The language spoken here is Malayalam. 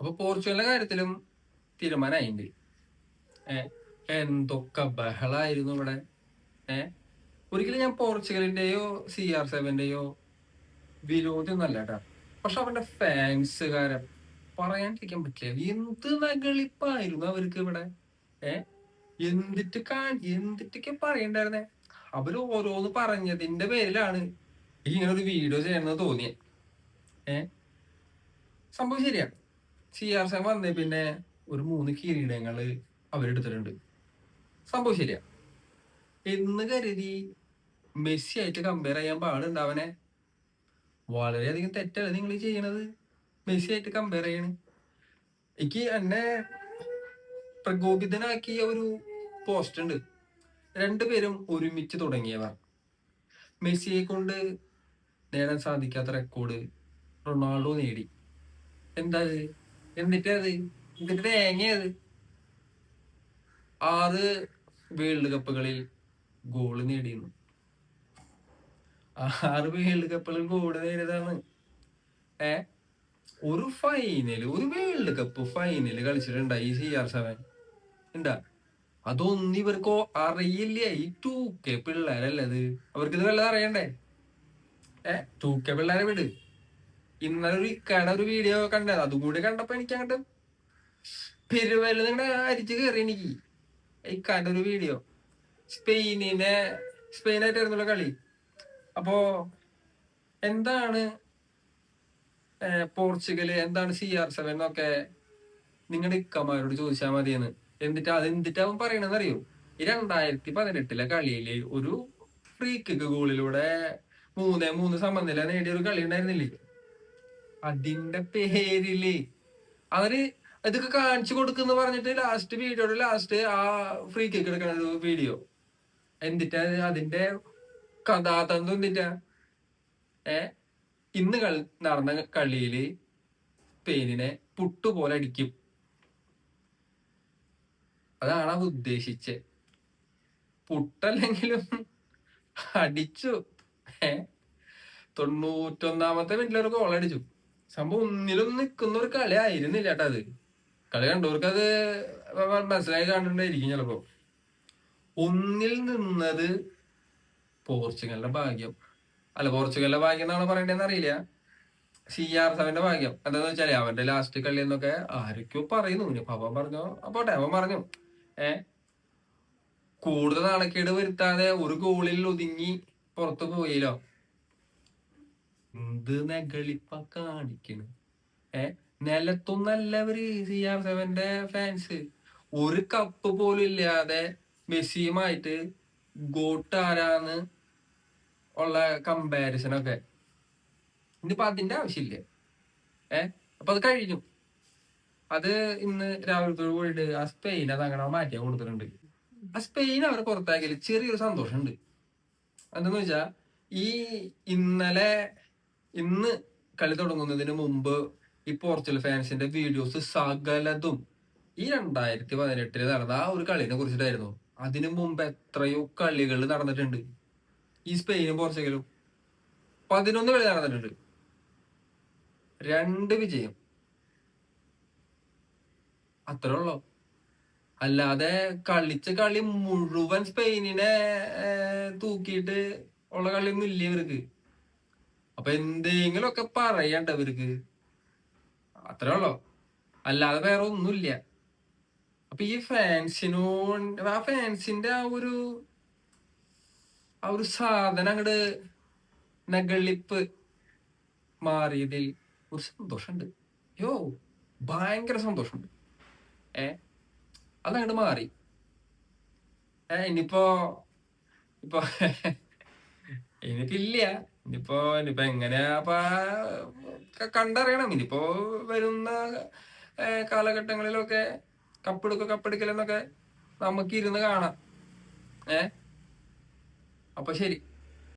അപ്പൊ പോർച്ചുഗലിന്റെ കാര്യത്തിലും തീരുമാനമായിണ്ട്. എന്തൊക്കെ ബഹളായിരുന്നു ഇവിടെ. ഒരിക്കലും ഞാൻ പോർച്ചുഗലിന്റെയോ CR7ന്റെയോ വിരോധി ഒന്നല്ല കേട്ടാ. പക്ഷെ അവന്റെ ഫാൻസുകാരെ പറയാണ്ടിരിക്കാൻ പറ്റില്ല. എന്ത് നകളിപ്പായിരുന്നു അവർക്ക് ഇവിടെ. ഏഹ് എന്തിട്ടൊക്കെ പറയണ്ടായിരുന്നേ. അവര് ഓരോന്ന് പറഞ്ഞതിന്റെ പേരിലാണ് ഇങ്ങനെ ഒരു വീഡിയോ ചെയ്യണമെന്ന് തോന്നിയേ. സംഭവം ശരിയാ. CR7 വന്നേ പിന്നെ ഒരു 3 കിരീടങ്ങള് അവരെടുത്തിട്ടുണ്ട്. സംഭവം ശരിയാ. എന്ന് കരുതി മെസ്സി ആയിട്ട് കമ്പയർ ചെയ്യാൻ പാടുണ്ടാവനെ. വളരെയധികം തെറ്റല്ലേ നിങ്ങൾ ചെയ്യണത്. മെസ്സി ആയിട്ട് കമ്പയർ ചെയ്യണ്. എനിക്ക് എന്നെ പ്രകോപിതനാക്കിയ ഒരു പോസ്റ്റ് ഉണ്ട്. രണ്ടുപേരും ഒരുമിച്ച് തുടങ്ങിയവർ. മെസ്സിയെ കൊണ്ട് നേടാൻ സാധിക്കാത്ത റെക്കോർഡ് റൊണാൾഡോ നേടി. എന്താ എന്നിട്ട് തേങ്ങയത് 6 വേൾഡ് കപ്പുകളിൽ ഗോള് നേടിയിരുന്നു. 6 വേൾഡ് കപ്പുകളിൽ ഗോള് നേടിയതാണ്. ഒരു വേൾഡ് കപ്പ് ഫൈനല് കളിച്ചിട്ടുണ്ടായി CR7 ഉണ്ടാ. അതൊന്നും ഇവർക്കോ അറിയില്ല. ഈ 2K പിള്ളേരല്ലത്. അവർക്ക് ഇത് വല്ലതും അറിയണ്ടേ? 2K പിള്ളേരെ വിട്. ഇന്നലെ ഒരു ഇക്കയുടെ ഒരു വീഡിയോ കണ്ടത്. അതും കൂടി കണ്ടപ്പോ എനിക്ക് അങ്ങോട്ട് പെരുവല്ല നിങ്ങളുടെ അരിച്ചു കയറി. എനിക്ക് ഇക്കാന്റെ ഒരു വീഡിയോ സ്പെയിനായിട്ടായിരുന്നുള്ള കളി. അപ്പോ എന്താണ് പോർച്ചുഗല്, എന്താണ് CR7 എന്നൊക്കെ നിങ്ങളുടെ ഇക്കമാരോട് ചോദിച്ചാൽ മതിയെന്ന്. അതെന്തിട്ടാ അവൻ പറയണെന്ന് അറിയോ? ഈ 2018 കളിയില് ഒരു ഫ്രീ കിക്ക് ഗോളിലൂടെ 3-3 സമനില നേടിയ ഒരു കളി ഉണ്ടായിരുന്നില്ലേ? അതിന്റെ പേരില് അവര് ഇതൊക്കെ കാണിച്ചു കൊടുക്കുന്ന പറഞ്ഞിട്ട് വീഡിയോയുടെ ലാസ്റ്റ് ആ ഫ്രീ കിക്ക് എടുക്കണ ഒരു വീഡിയോ. എന്നിട്ടാ അതിന്റെ കഥാതന്ത്രം എന്നിട്ടാ ഇന്ന് നടന്ന കളിയില് സ്പെയിനിനെ പുട്ടുപോലെ അടിക്കും. അതാണ് അവ ഉദ്ദേശിച്ച്. പുട്ടല്ലെങ്കിലും അടിച്ചു. 91ാമത്തെ മിനിറ്റിലൊരു ഗോൾ അടിച്ചു. സംഭവം ഒന്നിലൊന്നും നിൽക്കുന്ന ഒരു കളി ആയിരുന്നില്ല കേട്ടോ. അത് കളി കണ്ടവർക്ക് അത് മനസ്സിലായി കണ്ടിട്ടുണ്ടായിരിക്കും ചിലപ്പോ. ഒന്നിൽ നിന്നത് പോർച്ചുഗലിന്റെ ഭാഗ്യം. അല്ല, പോർച്ചുഗലിന്റെ ഭാഗ്യം എന്നാണ് പറയണ്ടേന്ന് അറിയില്ല. CR7ന്റെ ഭാഗ്യം എന്താന്ന് വെച്ചാല് അവന്റെ ലാസ്റ്റ് കളി എന്നൊക്കെ ആരൊക്കെയോ പറയുന്നു. അവൻ പറഞ്ഞോ അപ്പോട്ടെ, അവൻ പറഞ്ഞു കൂടുതൽ നാണക്കേട് വരുത്താതെ ഒരു ഗോളിൽ ഒതുങ്ങി പുറത്തു പോയില്ലോ. എന്ത് നെകളിപ്പ കാണിക്കണ്. നിലത്തൊന്നല്ലവര് CR7ന്റെ ഫാൻസ്. ഒരു കപ്പ് പോലും ഇല്ലാതെ മെസ്സിയുമായിട്ട് ഗോട്ട് ആരാന്ന് ഉള്ള കമ്പാരിസൺ ഒക്കെ. ഇനിയിപ്പോ അതിന്റെ ആവശ്യമില്ല. അപ്പൊ അത് കഴിഞ്ഞു. അത് ഇന്ന് രാവിലത്തെ പോയിട്ട് ആ സ്പെയിൻ അത് അങ്ങനെ മാറ്റിയാ കൊടുത്തിട്ടുണ്ട്. ആ സ്പെയിൻ അവരെ പുറത്താക്കിയാൽ ചെറിയൊരു സന്തോഷമുണ്ട്. എന്താന്ന് വെച്ചാ ഈ ഇന്ന് കളി തുടങ്ങുന്നതിന് മുമ്പ് ഈ പോർച്ചുഗൽ ഫാൻസിന്റെ വീഡിയോസ് സകലതും ഈ 2018 നടന്ന ആ ഒരു കളിനെ കുറിച്ചിട്ടായിരുന്നു. അതിനു മുമ്പ് എത്രയോ കളികൾ നടന്നിട്ടുണ്ട്. ഈ സ്പെയിനും പോർച്ചുഗലും 11 കളി നടന്നിട്ടുണ്ട്. 2 വിജയം, അത്രേ ഉള്ളൂ. അല്ലാതെ കളിച്ച കളി മുഴുവൻ സ്പെയിനിനെ തൂക്കിയിട്ട് ഉള്ള കളിയൊന്നും ഇല്ല ഇവർക്ക്. അപ്പൊ എന്തെങ്കിലുമൊക്കെ പറയണ്ട ഇവർക്ക്, അത്രേ ഉള്ളൂ. അല്ലാതെ വേറെ ഒന്നുമില്ല. അപ്പൊ ഈ ഫാൻസിന്റെ ആ ഒരു സാധനം അങ്ങോട്ട് നകളിപ്പ് മാറിയതിൽ ഒരു സന്തോഷമുണ്ട്. ഭയങ്കര സന്തോഷമുണ്ട്. അതങ്ങോട്ട് മാറി. ഇനിയിപ്പോ ഇനിയിപ്പില്ല. ഇനിയിപ്പോ എങ്ങനെയാ കണ്ടറിയണം. ഇനിയിപ്പോ വരുന്ന കാലഘട്ടങ്ങളിലൊക്കെ കപ്പെടുക്കലെന്നൊക്കെ നമുക്ക് ഇരുന്ന് കാണാം. അപ്പൊ ശരി.